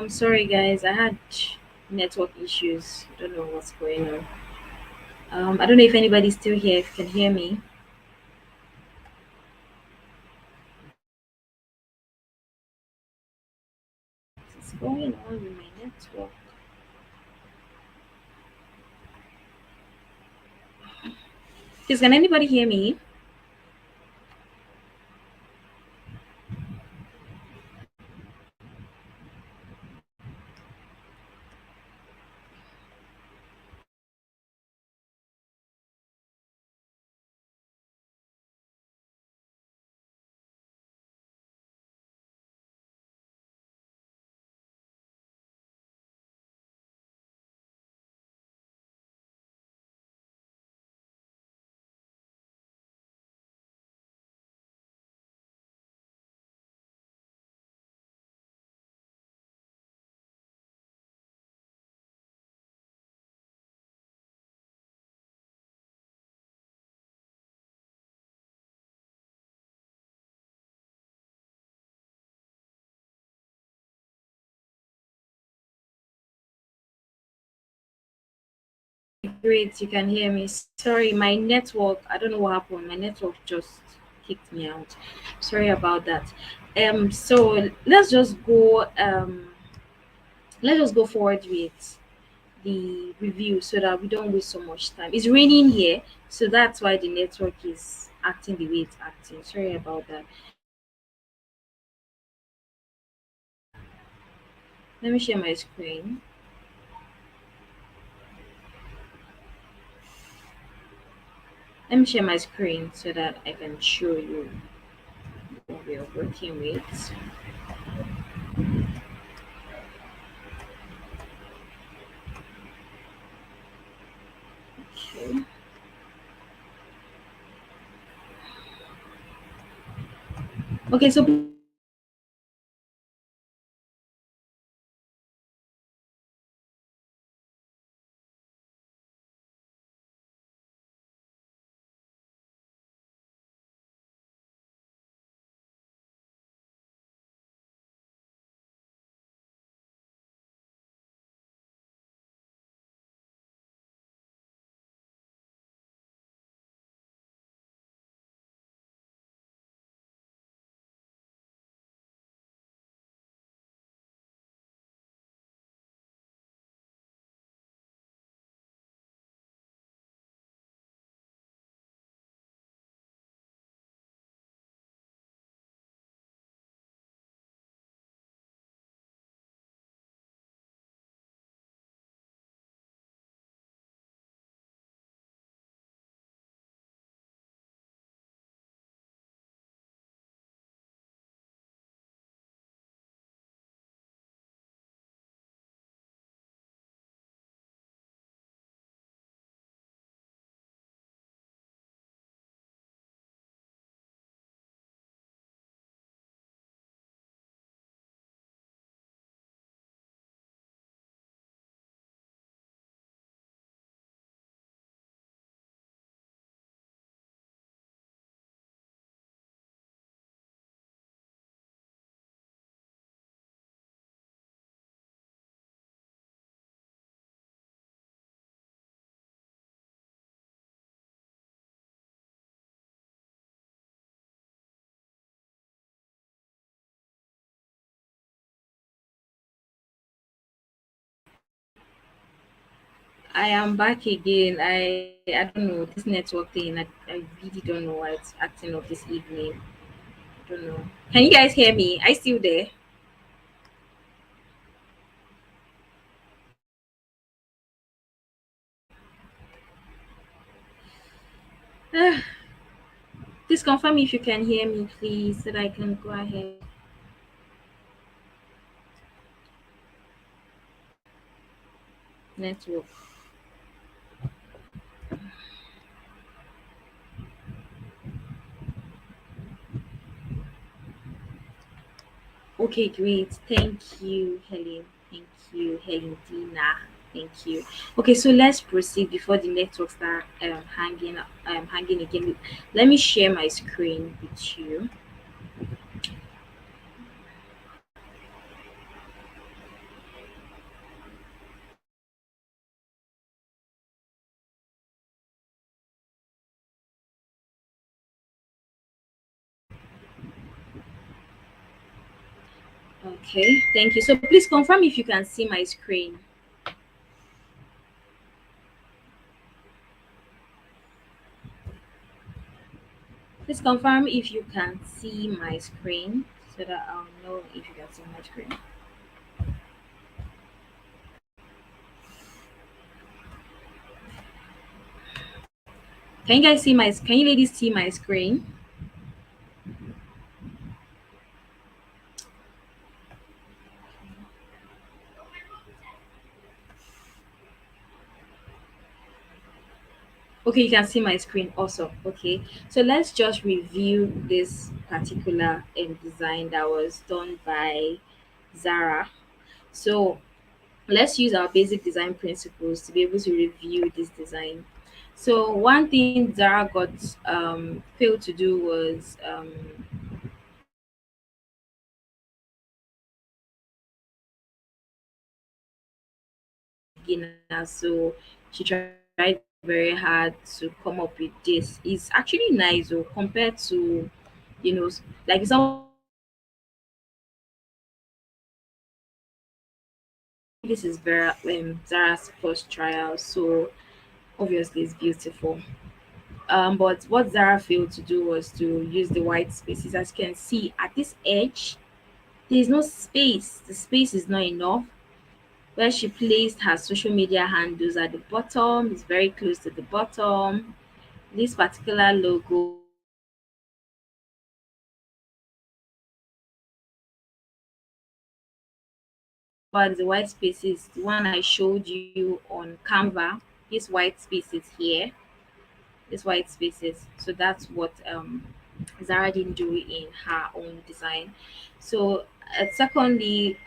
Sorry guys, I had network issues. Don't know what's going on. I don't know if anybody's still here. If you can hear me, what's going on with my network? Please, can anybody hear me? Great, you can hear me. Sorry, my network. I don't know what happened. My network just kicked me out. Sorry about that. So let's just go forward with the review so that we don't waste so much time. It's raining here, so that's why the network is acting the way it's acting. Sorry about that. Let me share my screen. Let me share my screen so that I can show you what we are working with. Okay. Okay, so I am back again. I don't know this network thing. I really don't know why it's acting up this evening. I don't know. Can you guys hear me? I still there? Please confirm if you can hear me, please, so that I can go ahead. Network. Okay, great. Thank you, Helen. Thank you, Helen Dina. Thank you. Okay, so let's proceed before the network start hanging again. Let me share my screen with you. Okay, thank you. So please confirm if you can see my screen. Please confirm if you can see my screen so that I'll know if you can see my screen. Can you guys see my? Can you ladies see my screen? Okay, you can see my screen also. Okay, so let's just review this particular design that was done by Zara. So let's use our basic design principles to be able to review this design. So one thing Zara got failed to do was beginner. So she tried very hard to come up with this. It's actually nice though compared to like some. This is Vera Zara's first trial, so obviously it's beautiful. But what Zara failed to do was to use the white spaces. As you can see at this edge, there is no space. The space is not enough. Where she placed her social media handles at the bottom is very close to the bottom. This particular logo, but the white spaces, the one I showed you on Canva, this white spaces here, this white spaces. So that's what Zara didn't do in her own design. So, secondly,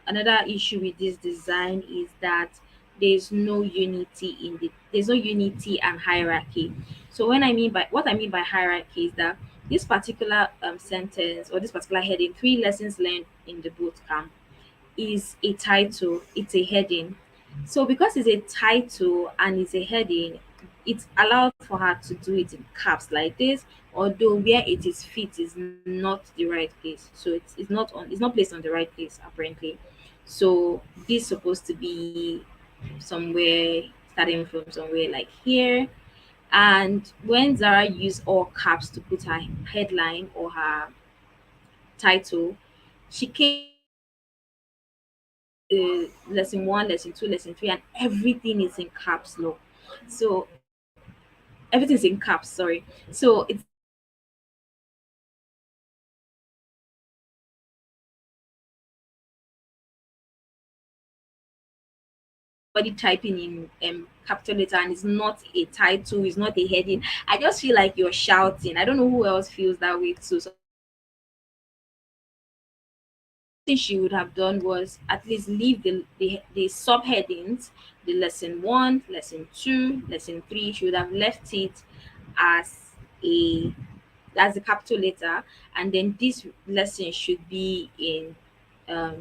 another issue with this design is that there's no unity and hierarchy. So when I mean by what I mean by hierarchy is that this particular sentence or this particular heading, 3 lessons learned in the boot camp, is a title, it's a heading. So because it's a title and it's a heading, it's allowed for her to do it in caps like this, although where it is fit is not the right place. So it's not placed on the right place apparently. So this supposed to be somewhere starting from somewhere like here. And when Zara used all caps to put her headline or her title, she came lesson one, lesson two, lesson three, and everything is in caps lock. So everything's in caps, sorry. So it's body typing in capital letter and it's not a title, it's not a heading. I just feel like you're shouting. I don't know who else feels that way too. So thing she would have done was at least leave the subheadings, the lesson one, lesson two, lesson three. She would have left it as a that's the capital letter, and then this lesson should be in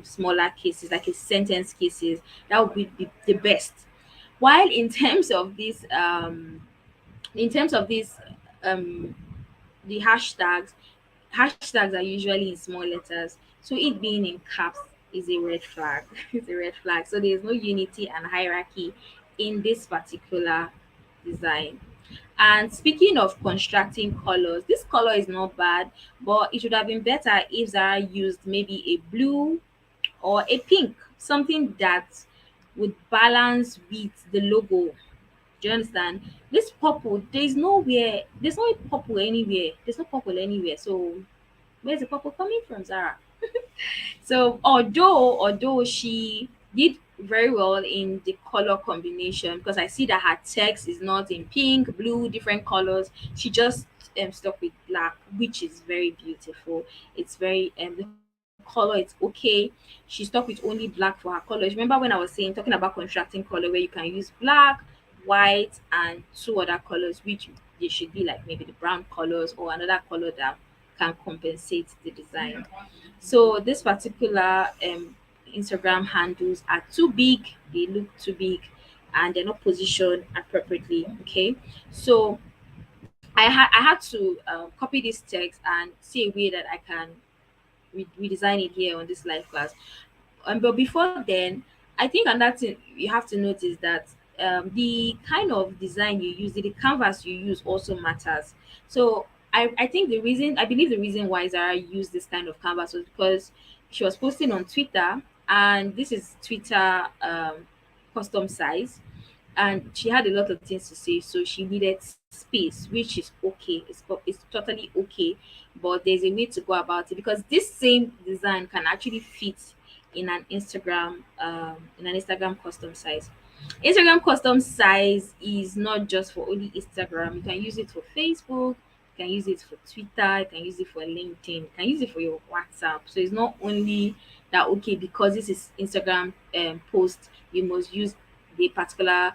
smaller cases, like a sentence cases. That would be the best. While in terms of this um the hashtags are usually in small letters, so it being in caps is a red flag. It's a red flag. So there's no unity and hierarchy in this particular design. And speaking of constructing colors, this color is not bad, but it would have been better if Zara used maybe a blue or a pink, something that would balance with the logo. Do you understand? This purple, there's no purple anywhere. There's no purple anywhere. So where's the purple coming from, Zara? So although she did very well in the color combination, because I see that her text is not in pink, blue, different colors. She just stuck with black, which is very beautiful. It's very the color it's okay. She stuck with only black for her colors. Remember when I was saying talking about contrasting color where you can use black, white, and two other colors, which they should be like maybe the brown colors or another color that can compensate the design. So this particular Instagram handles are too big, they look too big, and they're not positioned appropriately. Okay, so I had to copy this text and see a way that I can redesign it here on this live class. But before then, I think another thing you have to notice that the kind of design you use, the canvas you use also matters. So I think I believe the reason why Zara used this kind of canvas was because she was posting on Twitter, and this is Twitter custom size, and she had a lot of things to say, so she needed space, which is okay. It's totally okay, but there's a way to go about it, because this same design can actually fit in an Instagram custom size. Instagram custom size is not just for only Instagram. You can use it for Facebook, you can use it for Twitter, you can use it for LinkedIn, you can use it for your WhatsApp. So it's not only that, okay, because this is Instagram post, you must use the particular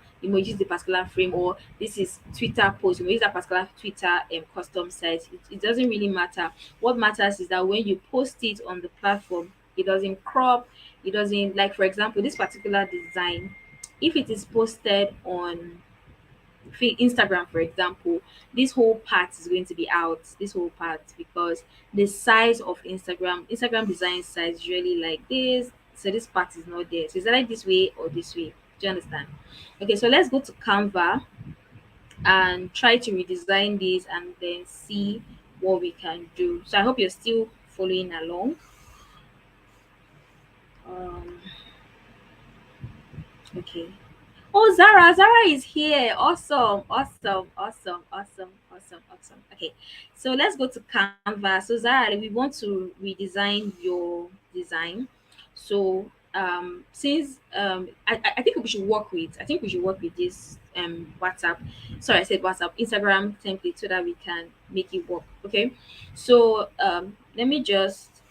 frame, or this is Twitter post, you must use that particular Twitter custom size. It doesn't really matter. What matters is that when you post it on the platform, it doesn't crop, it doesn't, like, for example, this particular design, if it is posted on Instagram, for example, this whole part is going to be out, this whole part, because the size of Instagram design size is really like this. So this part is not there. So it's either this way or this way. Do you understand? Okay, so let's go to Canva and try to redesign this and then see what we can do. So I hope you're still following along. Um, okay. Oh, Zara is here. Awesome, awesome, awesome, awesome, awesome, awesome. Okay, so let's go to Canva. So Zara, we want to redesign your design. So since I think we should work with this WhatsApp. Sorry, I said WhatsApp, Instagram template, so that we can make it work. Okay, so let me just,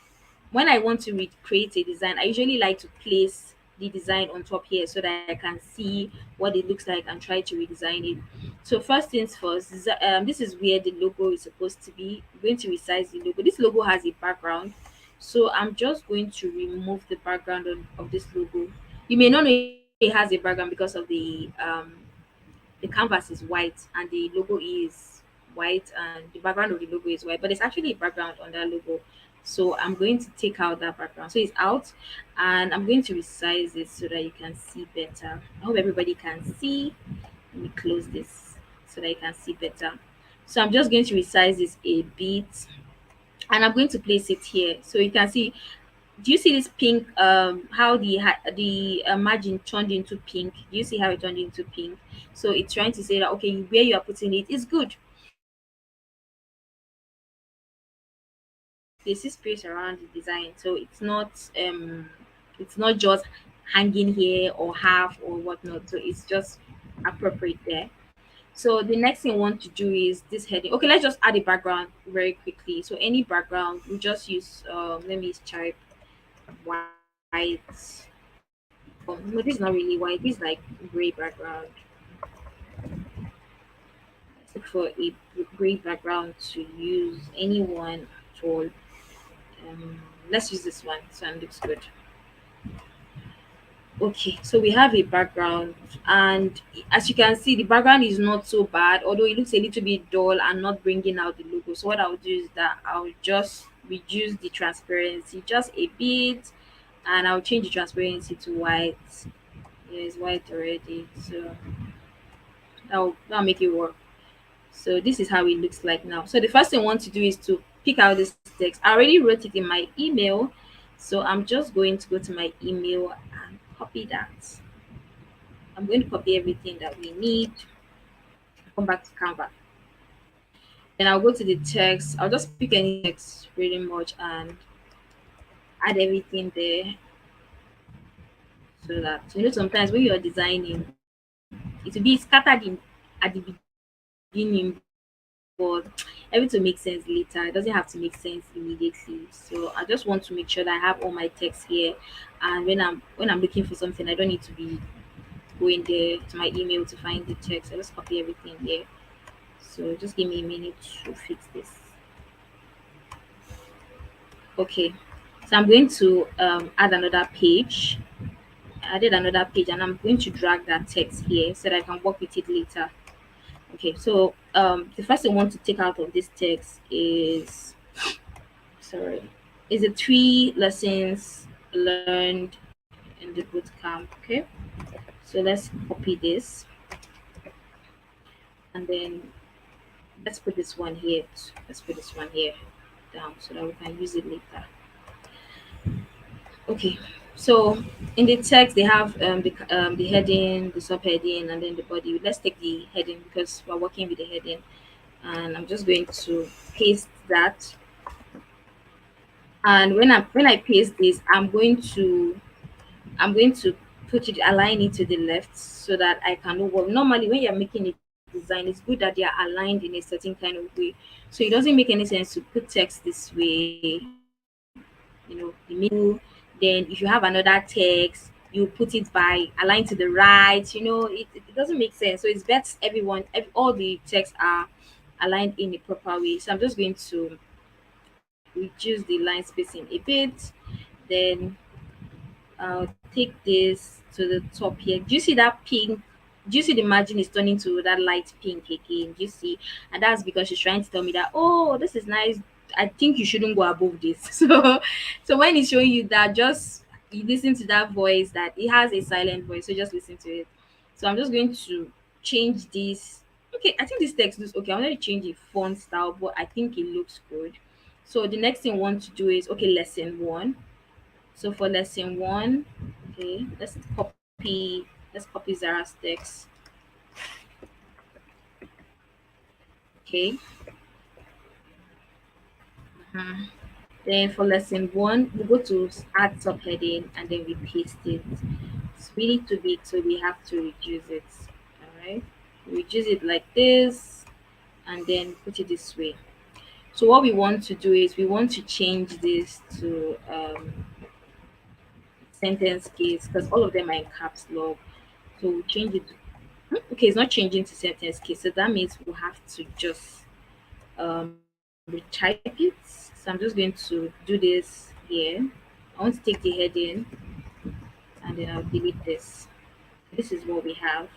when I want to recreate a design, I usually like to place the design on top here so that I can see what it looks like and try to redesign it. So first things first, this is where the logo is supposed to be. I'm going to resize the logo. This logo has a background, so I'm just going to remove the background of this logo. You may not know it has a background because of the canvas is white and the logo is white, and the background of the logo is white, but there's actually a background on that logo. So I'm going to take out that background, so it's out, and I'm going to resize it so that you can see better. I hope everybody can see. Let me close this so that you can see better. So I'm just going to resize this a bit, and I'm going to place it here so you can see. Do you see this pink, how the margin turned into pink? Do you see how it turned into pink? So it's trying to say that, okay, where you are putting it is good. There's this space around the design, so it's not just hanging here or half or whatnot, so it's just appropriate there. So the next thing I want to do is this heading. Okay, let's just add a background very quickly. So any background, we just use let me type white. No, this is not really white, this is like gray background. Let's look for a gray background to use, anyone at all. Let's use this one. This one looks good. Okay, so we have a background, and as you can see, the background is not so bad, although it looks a little bit dull and not bringing out the logo. So what I'll do is that I'll just reduce the transparency just a bit, and I'll change the transparency to white. Yeah, it's white already, so that'll make it work. So this is how it looks like now. So the first thing I want to do is to pick out this text. I already wrote it in my email, so I'm just going to go to my email and copy that. I'm going to copy everything that we need. Come back to Canva. Then I'll go to the text. I'll just pick any text pretty much and add everything there, so that sometimes when you're designing, it will be scattered in at the beginning, but everything makes sense later. It doesn't have to make sense immediately. So I just want to make sure that I have all my text here, and when I'm looking for something, I don't need to be going there to my email to find the text. I just copy everything here. So just give me a minute to fix this. Okay, so I'm going to add another page. I added another page, and I'm going to drag that text here so that I can work with it later. Okay, so the first thing I want to take out of this text is, sorry. is the 3 lessons learned in the boot camp. Okay, so let's copy this, and then let's put this one here. Let's put this one here down so that we can use it later. Okay, so in the text they have the heading, the subheading, and then the body. Let's take the heading because we're working with the heading, and I'm just going to paste that. And when I paste this, I'm going to put it align it to the left so that I can know what. Normally when you're making a design, it's good that they are aligned in a certain kind of way. So it doesn't make any sense to put text this way, the middle. Then if you have another text, you put it by align to the right. It doesn't make sense. So it's best all the texts are aligned in a proper way. So I'm just going to reduce the line spacing a bit. Then I'll take this to the top here. Do you see that pink? Do you see the margin is turning to that light pink again? Do you see? And that's because she's trying to tell me that, oh, this is nice. I think you shouldn't go above this. So when it's showing you that, just you listen to that voice, that it has a silent voice. So just listen to it. So I'm just going to change this. Okay, I think this text looks okay. I'm going to change the font style, but I think it looks good. So the next thing I want to do is, okay, lesson one. So for lesson one, okay, let's copy Zara's text. Okay. Mhm. Then for lesson one, we go to add subheading and then we paste it. It's really too big, so we have to reduce it. Alright. Reduce it like this and then put it this way. So what we want to do is we want to change this to sentence case because all of them are in caps lock. So we'll change it. Okay, it's not changing to sentence case, so that means we'll have to just retype it. So I'm just going to do this here. I want to take the heading and then I'll delete this. This is what we have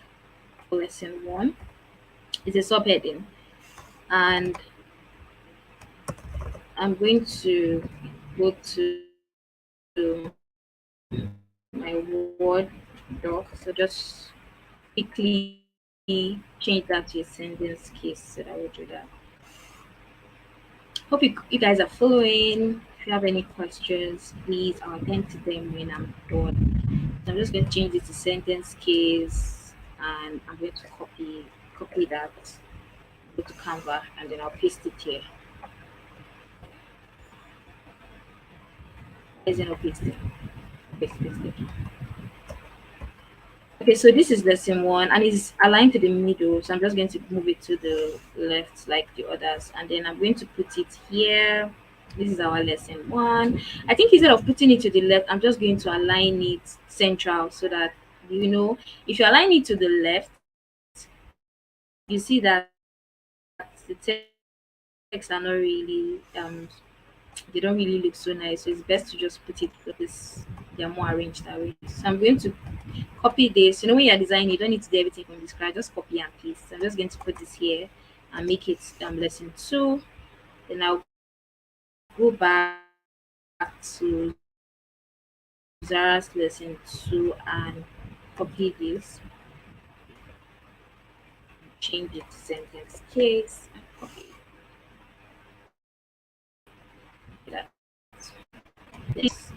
for lesson one. It's a subheading, and I'm going to go to my Word doc. So just quickly change that to a sentence case so that we'll do that. Hope you guys are following. If you have any questions, please I'll attend to them when I'm done. So I'm just going to change it to sentence case and I'm going to copy that, go to Canva and then I'll paste it here. Isn't it pasting? Paste it. Okay, so this is lesson one and it's aligned to the middle. So I'm just going to move it to the left like the others. And then I'm going to put it here. This is our lesson one. I think instead of putting it to the left, I'm just going to align it central so that, if you align it to the left, you see that the text are not really, they don't really look so nice. So it's best to just put it because they're more arranged that way. So I'm going to copy this. When you're designing, you don't need to do everything from the scratch. Just copy and paste. So I'm just going to put this here and make it lesson two. Then I'll go back to Zara's lesson two and copy this, change it to sentence case, and copy that.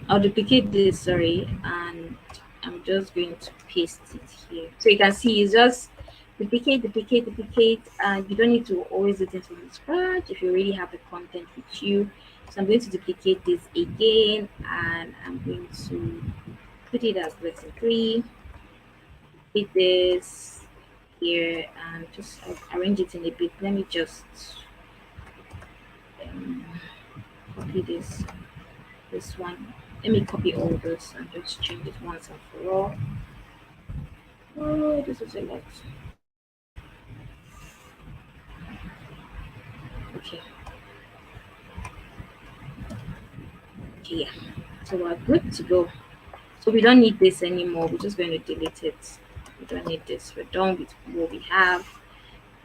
I'll duplicate this, sorry, and I'm just going to paste it here. So you can see it's just duplicate, and you don't need to always do things from scratch if you already have the content with you. So I'm going to duplicate this again, and I'm going to put it as lesson three. Hit this here, and just arrange it in a bit. Let me just um, copy this one. Let me copy all this and just change it once and for all. Oh, this is a lot. Okay. Okay, yeah. So we're good to go. So we don't need this anymore. We're just going to delete it. We don't need this. We're done with what we have.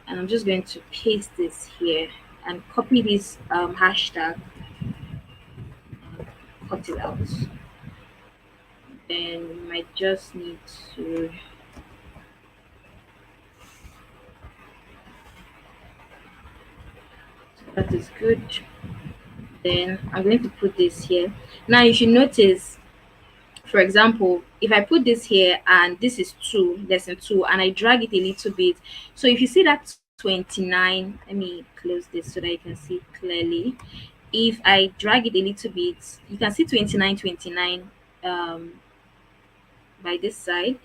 And I'm just going to paste this here and copy this hashtag. cut it out. Then you might just need to, that is good. Then I'm going to put this here. Now you should notice, for example, if I put this here and this is 2, lesson 2, and I drag it a little bit, so if you see that 29, let me close this so that you can see clearly. If I drag it a little bit, you can see 29, 29 um by this side,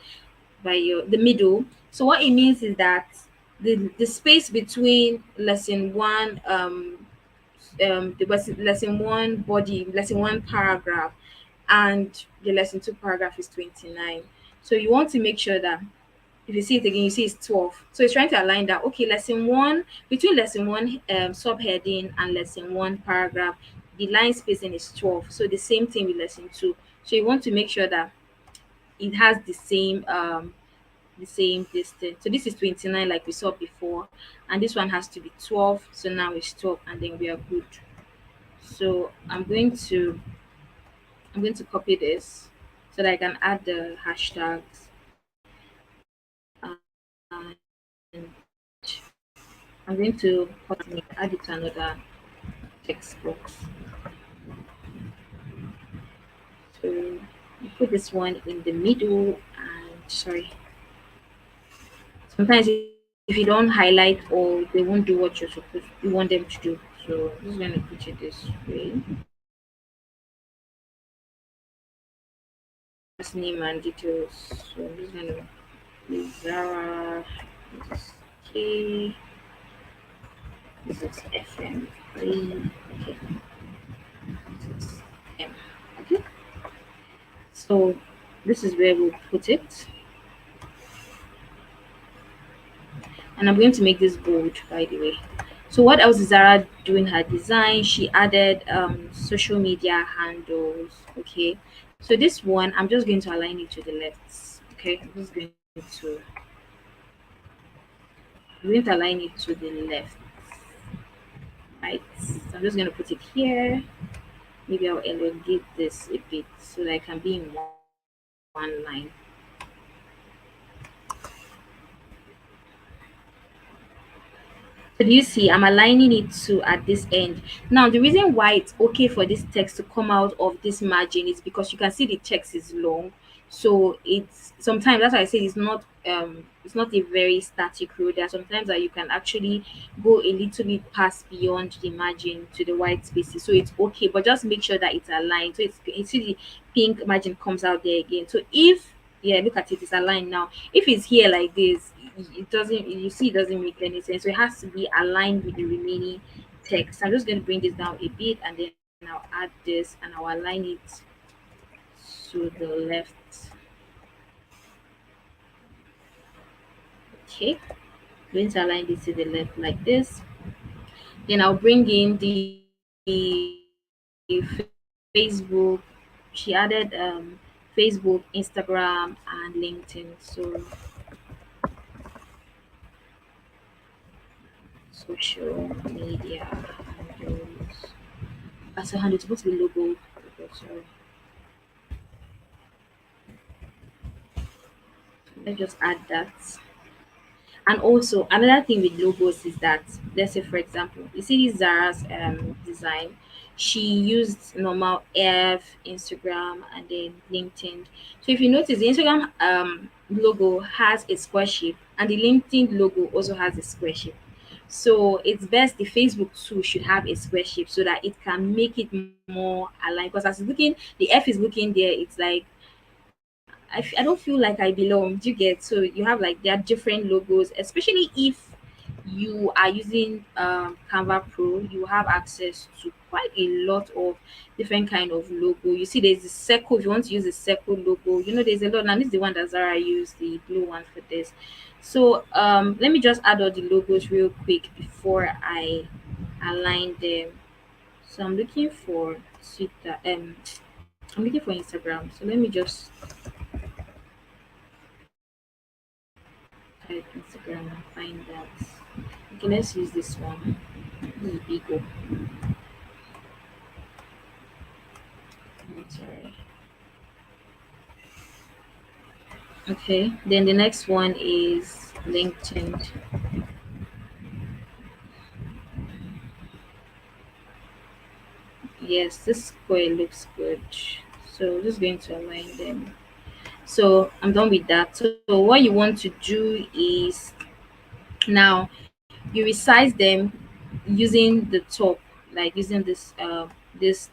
by your the middle. So what it means is that the space between lesson 1 the lesson 1 body, lesson 1 paragraph, and the lesson 2 paragraph is 29. So you want to make sure that if you see it again, you see it's 12. So it's trying to align that, okay, lesson 1, between lesson 1 subheading and lesson 1 paragraph, the line spacing is 12. So the same thing with lesson 2. So you want to make sure that it has the same distance. So this is 29 like we saw before, and this one has to be 12. So now it's 12, and then we are good. So I'm going to copy this so that I can add the hashtags, and I'm going to add it to another text box. So you put this one in the middle, and sorry, sometimes if you don't highlight all, they won't do what you want them to do. So I'm just going to put it this way. Last name and details. So I'm just going to use Zara. This is K. This is FM. Okay. This is M. Okay. So this is where we'll put it. And I'm going to make this bold, by the way. So what else is Zara doing her design? She added social media handles. Okay. So this one, I'm just going to align it to the left. Okay. I'm going to align it to the left. Right. So I'm just going to put it here. Maybe I'll elongate this a bit so that I can be in one line. So do you see I'm aligning it to at this end. Now the reason why it's okay for this text to come out of this margin is because you can see the text is long. So it's sometimes, that's why I say it's not a very static row. There are sometimes that you can actually go a little bit past beyond the margin to the white spaces. So it's okay, but just make sure that it's aligned. So it's, you see the pink margin comes out there again. So if, yeah, look at it, it's aligned now. If it's here like this, it doesn't, you see, it doesn't make any sense. So it has to be aligned with the remaining text. I'm just going to bring this down a bit, and then I'll add this and I'll align it to the left. Okay, going to align this to the left like this. Then I'll bring in the Facebook. She added Facebook, Instagram, and LinkedIn. So social media handles. As a handle, it's supposed to be logo. Okay, sorry. Let's just add that. And also another thing with logos is that, let's say for example, you see this Zara's design. She used normal F, Instagram, and then LinkedIn. So if you notice, the Instagram logo has a square shape, and the LinkedIn logo also has a square shape. So it's best the Facebook too should have a square shape so that it can make it more aligned. Because as it's looking, the F is looking there, it's like I don't feel like I belong. Do you get? So you have like there are different logos, especially if you are using Canva Pro, you have access to quite a lot of different kind of logo. You see, there's the circle. If you want to use the circle logo, there's a lot. And this is the one that Zara used, the blue one for this. So let me just add all the logos real quick before I align them. So I'm looking for Twitter. I'm looking for Instagram. So let me just type Instagram and find that. Okay, let's use this one. This is Bigo. Okay, then the next one is LinkedIn. Yes, this square looks good. So just going to align them. So I'm done with that. So what you want to do is now you resize them using the top, like using this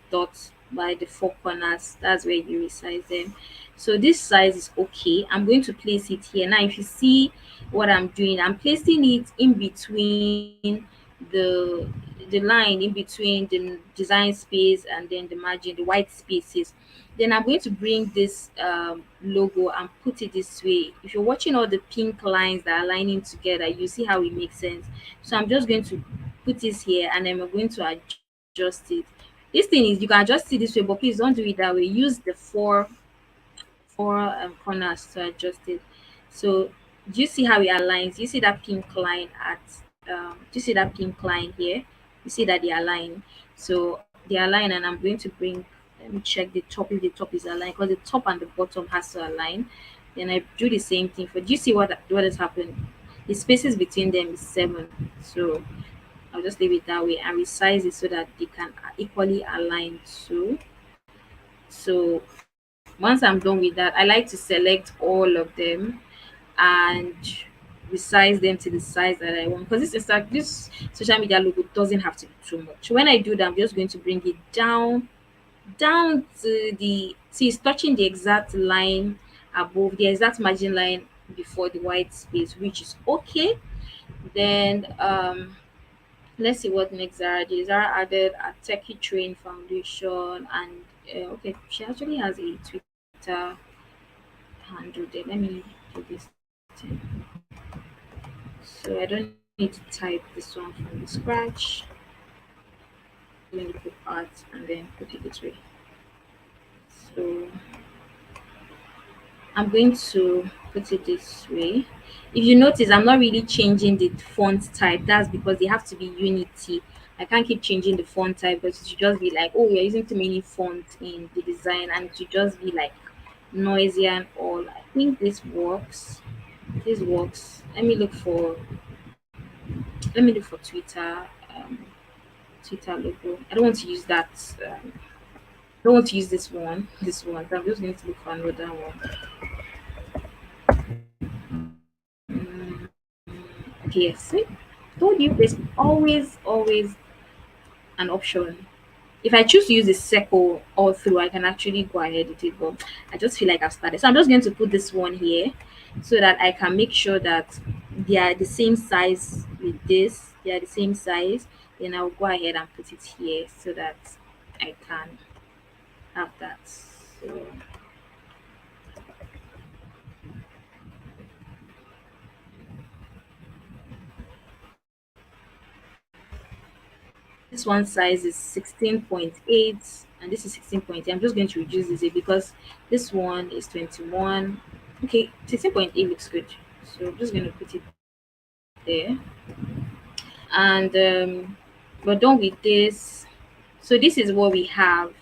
dot by the four corners. That's where you resize them. So this size is okay. I'm going to place it here. Now if you see what I'm doing, I'm placing it in between the the line in between the design space and then the margin, the white spaces. Then I'm going to bring this logo and put it this way. If you're watching all the pink lines that are lining together, you see how it makes sense. So I'm just going to put this here and then we're going to adjust it. This thing is, you can adjust it this way, but please don't do it that way. Use the four corners to adjust it. So do you see how it aligns? You see that pink line at do you see that pink line here? You see that they align. So they align, and I'm going to bring, let me check the top, if the top is aligned, because the top and the bottom has to align. Then I do the same thing for, do you see what has happened? The spaces between them is 7. So I'll just leave it that way and resize it so that they can equally align too. So once I'm done with that, I like to select all of them and resize them to the size that I want, because this social media logo doesn't have to be too much. When I do that, I'm just going to bring it down to the, see, it's touching the exact line above, the exact margin line before the white space, which is okay. Then let's see what next Zara did. Zara added a techie train foundation, and okay, she actually has a Twitter handle there. Let me do this thing. So I don't need to type this one from the scratch. I'm going to put art and then put it this way. So I'm going to put it this way. If you notice, I'm not really changing the font type. That's because they have to be unity. I can't keep changing the font type, because it should just be like, oh, you're using too many fonts in the design, and it should just be like noisy and all. I think this works. This works. Let me look for Twitter. Twitter logo. I don't want to use that. I don't want to use this one. This one. So I'm just going to look for another one. Mm, okay, yes. See? Told you there's always an option. If I choose to use a circle all through, I can actually go ahead with it. But I just feel like I've started. So I'm just going to put this one here so that I can make sure that they are the same size with this. They are the same size. Then I'll go ahead and put it here so that I can have that. So this one size is 16.8 and this is 16.8. I'm just going to reduce this a bit because this one is 21. Okay, 16.8 looks good. So I'm just going to put it there. And we're done with this. So this is what we have.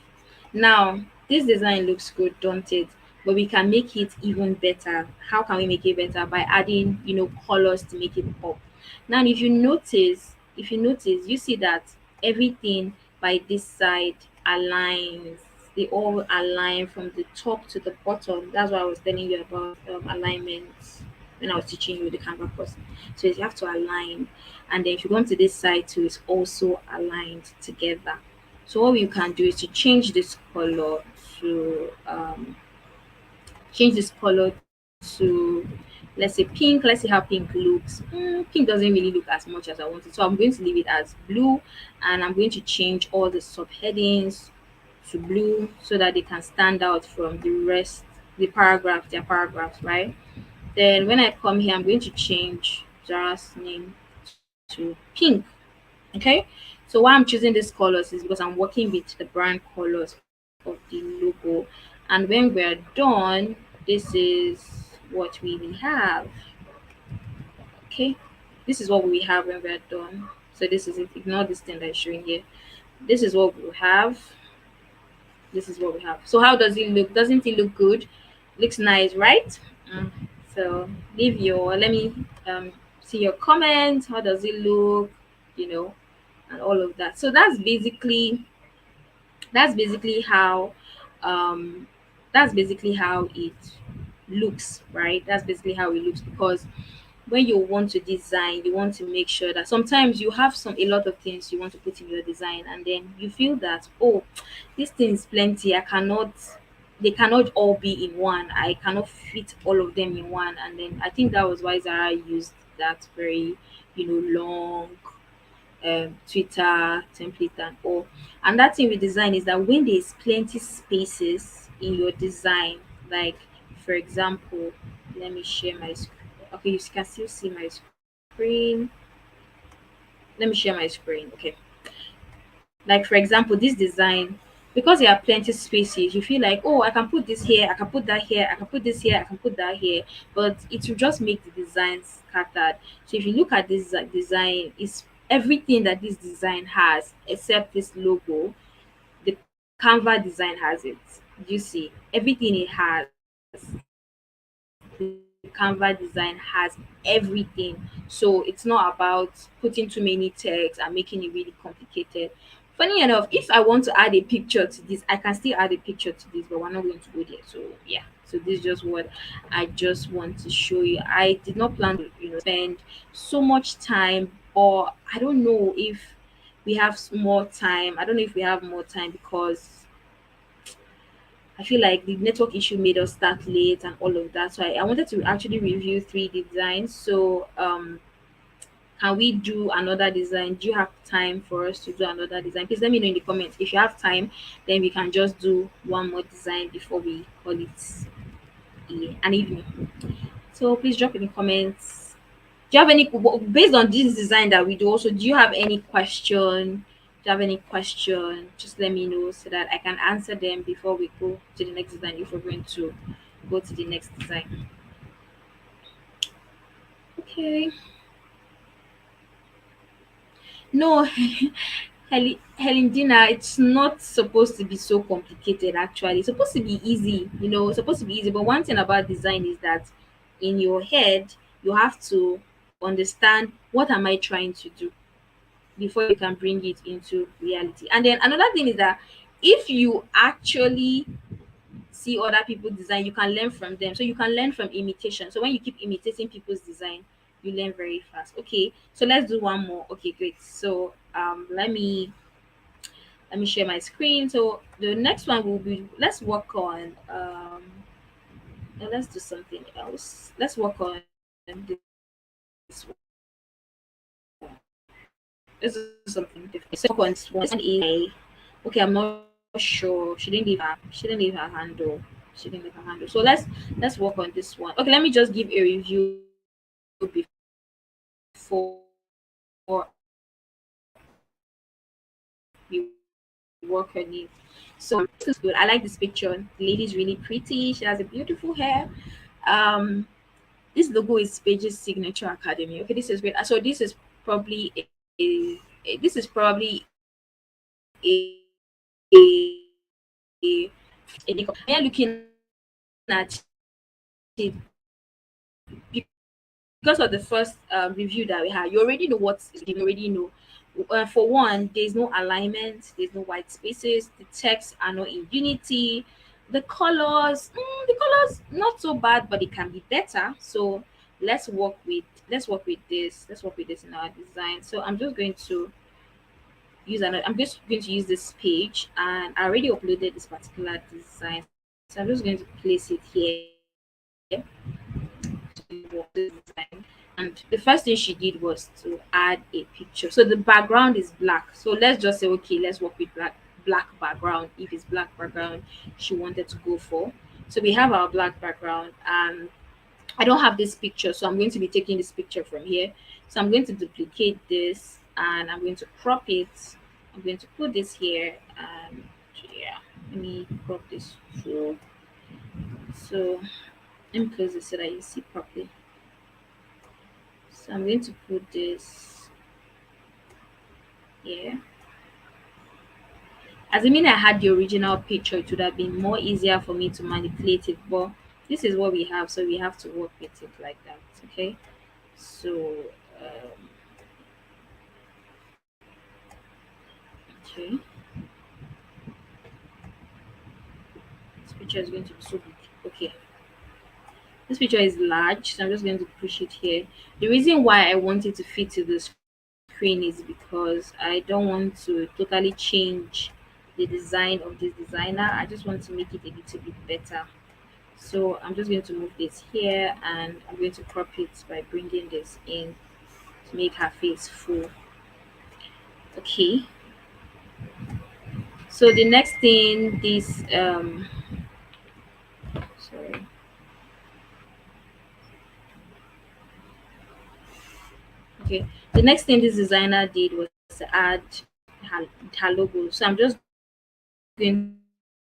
Now, this design looks good, don't it? But we can make it even better. How can we make it better? By adding, colors to make it pop. Now, if you notice, you see that everything by this side aligns. They all align from the top to the bottom. That's what I was telling you about alignments when I was teaching you the Canva course. So you have to align, and then if you come to this side too, it's also aligned together. So what you can do is to to change this color to, let's say, pink. Let's see how pink looks. Pink doesn't really look as much as I wanted, so I'm going to leave it as blue, and I'm going to change all the subheadings to blue so that they can stand out from the rest, their paragraphs, right? Then when I come here, I'm going to change Zara's name to pink. Okay, so why I'm choosing these colors is because I'm working with the brand colors of the logo. And when we're done, this is what we will have. Okay, this is what we have when we're done. So this is it. Ignore this thing that is showing here. This is what we have. This is what we have. So how does it look? Doesn't it look good? Looks nice, right? So leave your let me um see your comments. How does it look? You know, and all of that. So that's basically how um that's basically how it looks, right? That's basically how it looks because when you want to design, you want to make sure that sometimes you have a lot of things you want to put in your design, and then you feel that, oh, this thing is plenty. They cannot all be in one. I cannot fit all of them in one. And then I think that was why Zara used that very, long Twitter template and all. And that thing with design is that when there's plenty spaces in your design, like for example, let me share my screen. Okay, you can still see my screen. Let me share my screen. Okay. Like for example, this design, because there are plenty spaces, you feel like, oh, I can put this here, I can put that here, I can put this here, I can put that here, but it will just make the design scattered. So if you look at this design, it's everything that this design has except this logo. The Canva design has it. You see, everything it has, the Canva design has everything. So it's not about putting too many text and making it really complicated. Funny enough, if I want to add a picture to this, I can still add a picture to this, but we're not going to go there. So yeah. So this is just what I just want to show you. I did not plan to, spend so much time, or I don't know if we have more time. I don't know if we have more time because I feel like the network issue made us start late and all of that. So I wanted to actually review three designs. So can we do another design? Do you have time for us to do another design? Please let me know in the comments. If you have time, then we can just do one more design before we call it an evening. So please drop in the comments. Do you have any based on this design that we do? Also, do you have any question? Do you have any question? Just let me know so that I can answer them before we go to the next design. If we're going to go to the next design, okay. No, Helendina, it's not supposed to be so complicated. Actually, it's supposed to be easy. It's supposed to be easy. But one thing about design is that in your head, you have to understand what am I trying to do before you can bring it into reality. And then another thing is that if you actually see other people design, you can learn from them. So you can learn from imitation. So when you keep imitating people's design, you learn very fast. Okay, so let's do one more. Okay, great. So let me share my screen. So the next one will be, let's work on no, let's do something else. Let's work on this one. Let's do something different. So one is okay, I'm not sure. She didn't leave her handle. She didn't leave her handle. So let's work on this one. Okay, let me just give a review before we work on it. So this is good. I like this picture. The lady's really pretty. She has a beautiful hair. Um, this logo is Page's Signature Academy. Okay, this is great. So this is probably this is probably a, a, a, we are looking at it because of the first review that we had. You already know you already know. For one, there's no alignment, there's no white spaces, the texts are not in unity, the colors not so bad, but it can be better. So let's work with this in our design. So I'm just going to use this page, and I already uploaded this particular design. So I'm just going to place it here. And the first thing she did was to add a picture. So the background is black. So let's just say, okay, let's work with black background. If it's black background she wanted to go for. So we have our black background, and I don't have this picture, so I'm going to be taking this picture from here. So I'm going to duplicate this, and I'm going to crop it. I'm going to put this here, and yeah, let me crop this through. So let me close this so that you see properly. So I'm going to put this here. Assuming I had the original picture, it would have been more easier for me to manipulate it. But this is what we have, so we have to work with it like that. Okay, so um, okay, this picture is going to be so big. Okay, this picture is large, so I'm just going to push it here. The reason why I want it to fit to the screen is because I don't want to totally change the design of this designer. I just want to make it a little bit better. So I'm just going to move this here, and I'm going to crop it by bringing this in to make her face full. Okay, so the next thing this sorry, okay, the next thing this designer did was to add her, her logo. So I'm just going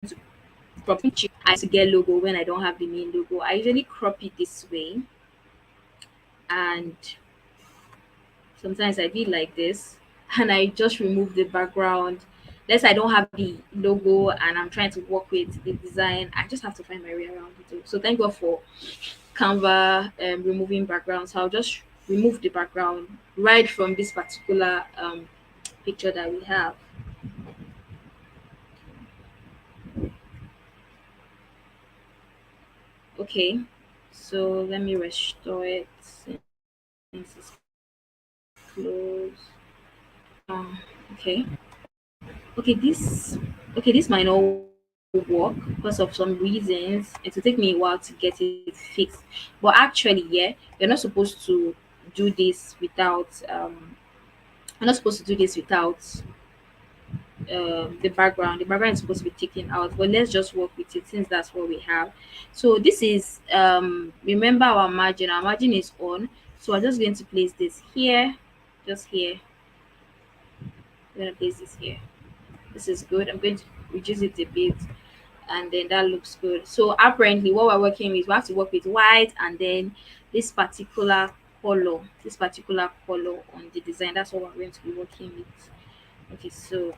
to crop it. I to get logo when I don't have the main logo. I usually crop it this way, and sometimes I do like this, and I just remove the background. Unless I don't have the logo and I'm trying to work with the design, I just have to find my way around it too. So thank God for Canva removing background. So I'll just remove the background right from this particular picture that we have. Okay, so let me restore it since it's closed. Um, okay. Okay, this might not work because of some reasons. It will take me a while to get it fixed. But actually, yeah, you're not supposed to do this without you're not supposed to do this without the background. The background is supposed to be taken out, but let's just work with it since that's what we have. So this is remember our margin. Our margin is on, so I'm just going to place this here, just here. I'm gonna place this here. This is good. I'm going to reduce it a bit, and then that looks good. So apparently what we're working with, we have to work with white and then this particular color on the design. That's what we're going to be working with. Okay, so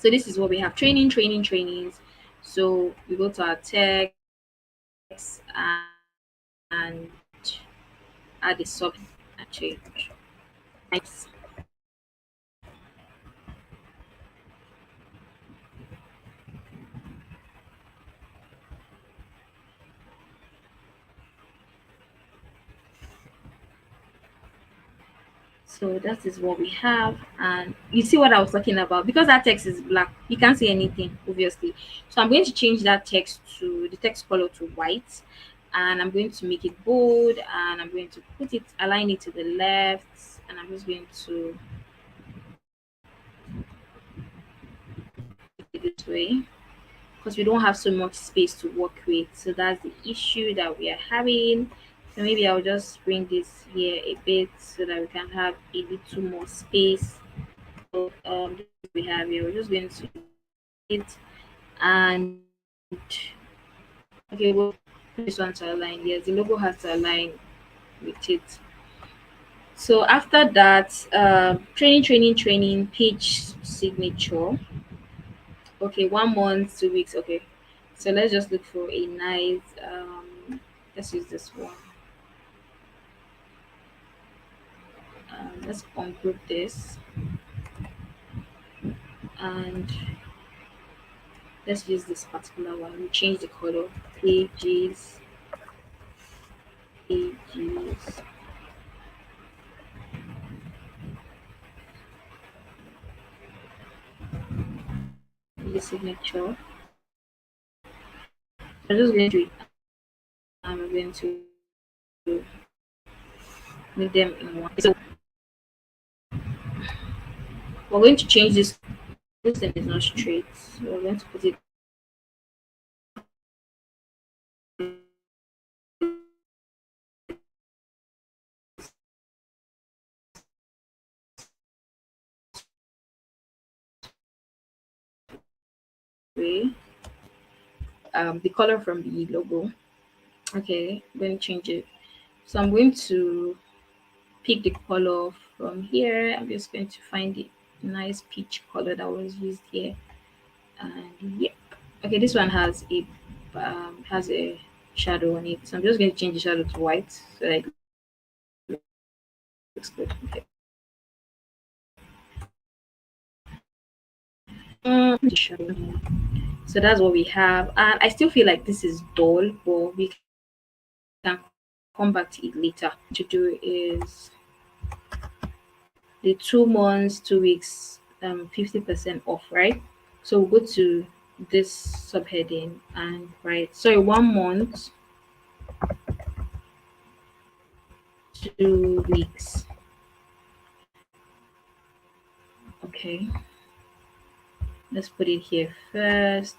this is what we have: trainings. So we go to our text and add a sub and change. Nice. So that is what we have, and you see what I was talking about. Because that text is black, you can't see anything obviously. So I'm going to change that text to the text color to white, and I'm going to make it bold, and I'm going to put it align it to the left, and I'm just going to put it this way because we don't have so much space to work with. So that's the issue that we are having. So maybe I'll just bring this here a bit so that we can have a little more space. So we have here, we're just going to it, and okay, well, this one to align. Yes, the logo has to align with it. So after that, training, page signature. Okay, 1 month, 2 weeks. Okay, so let's just look for a nice. Let's use this one. Let's ungroup this, and let's use this particular one. We change the color. Pages, pages. The signature. I'm just going to I'm going to make them in one. So we're going to change this. This thing is not straight. So we're going to put it this way. The color from the logo. Okay, I'm going to change it. So I'm going to pick the color from here. I'm just going to find the nice peach color that was used here. And yep. Okay, this one has a has a shadow on it. So I'm just going to change the shadow to white so that it looks good. Okay. So that's what we have. And I still feel like this is dull, but we can come back to it later. To do is the 2 months, 2 weeks, 50% off, right? So we'll go to this subheading and write, sorry, 1 month, 2 weeks. Okay, let's put it here first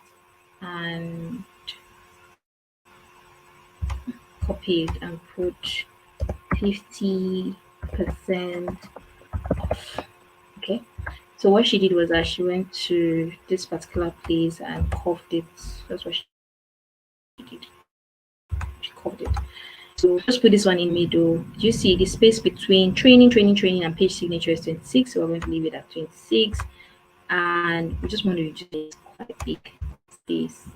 and copy it and put 50% off. Okay. So what she did was that she went to this particular place and curved it. That's what she did. She curved it. So just put this one in middle. You see the space between training, and page signature is 26. So we're going to leave it at 26. And we just want to reduce it quite a big space.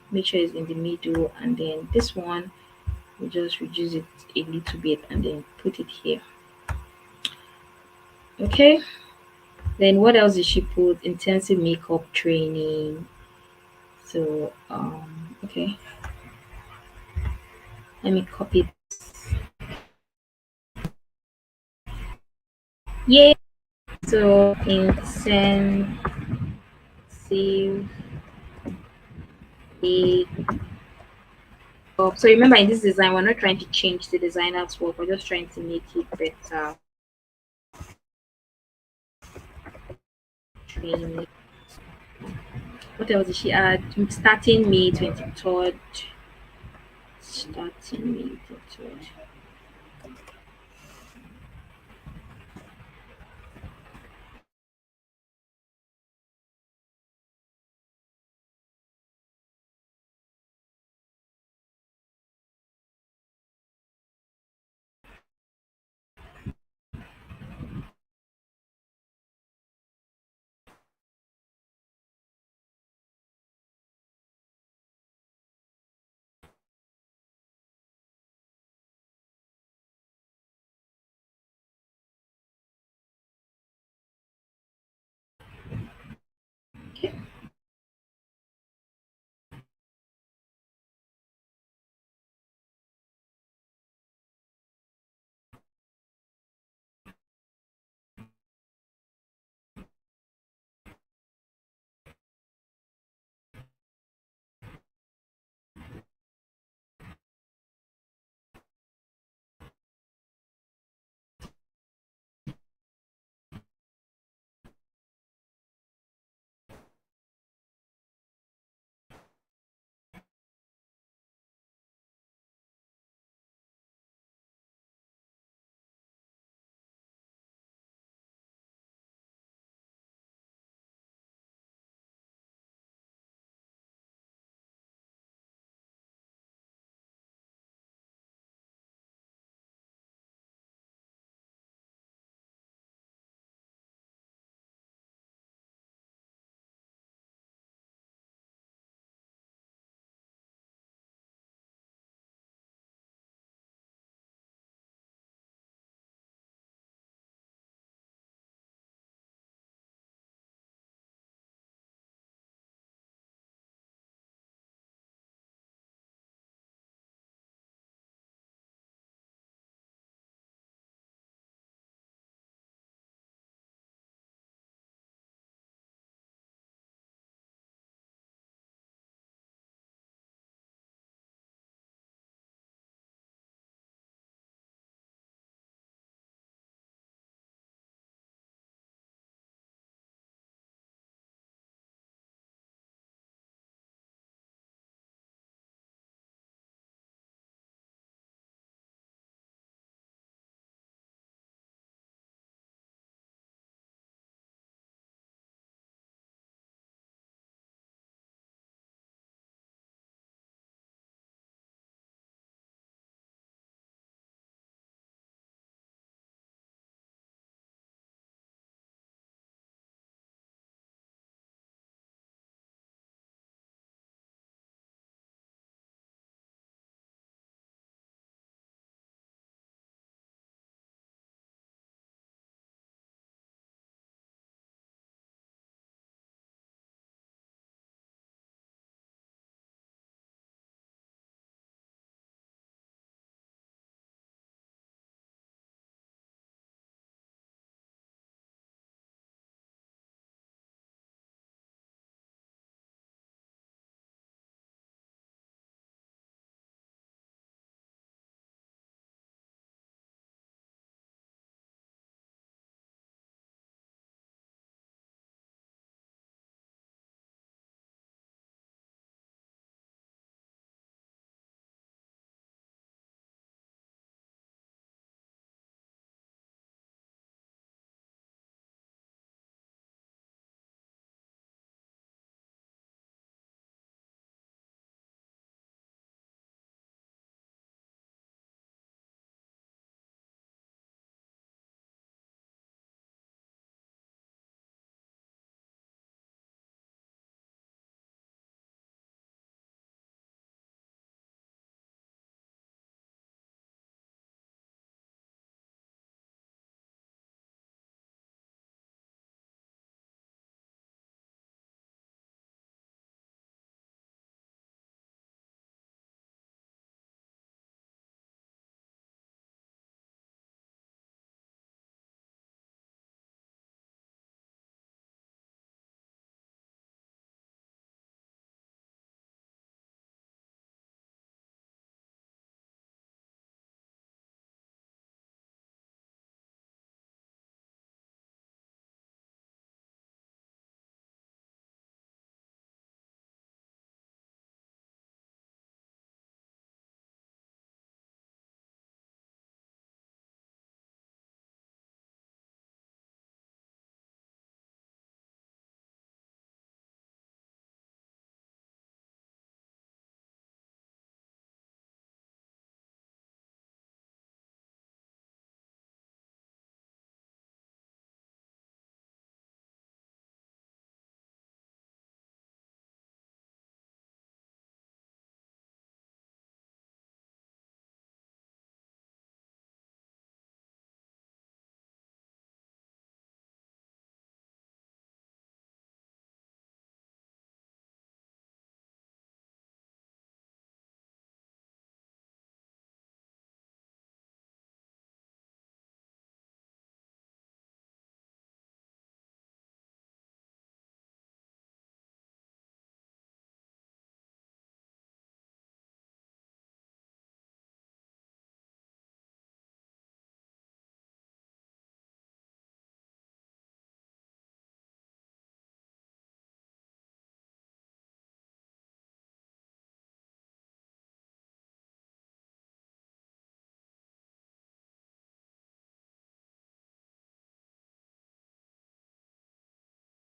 Make sure it's in the middle. And then this one, we just reduce it a little bit and then put it here. Okay. Then what else did she put? Intensive makeup training. So okay. Let me copy. Yeah. So intensive makeup. So remember in this design, we're not trying to change the designer's work. We're just trying to make it better. Training. What else did she add? Starting May 23rd. Starting May 23rd. Okay.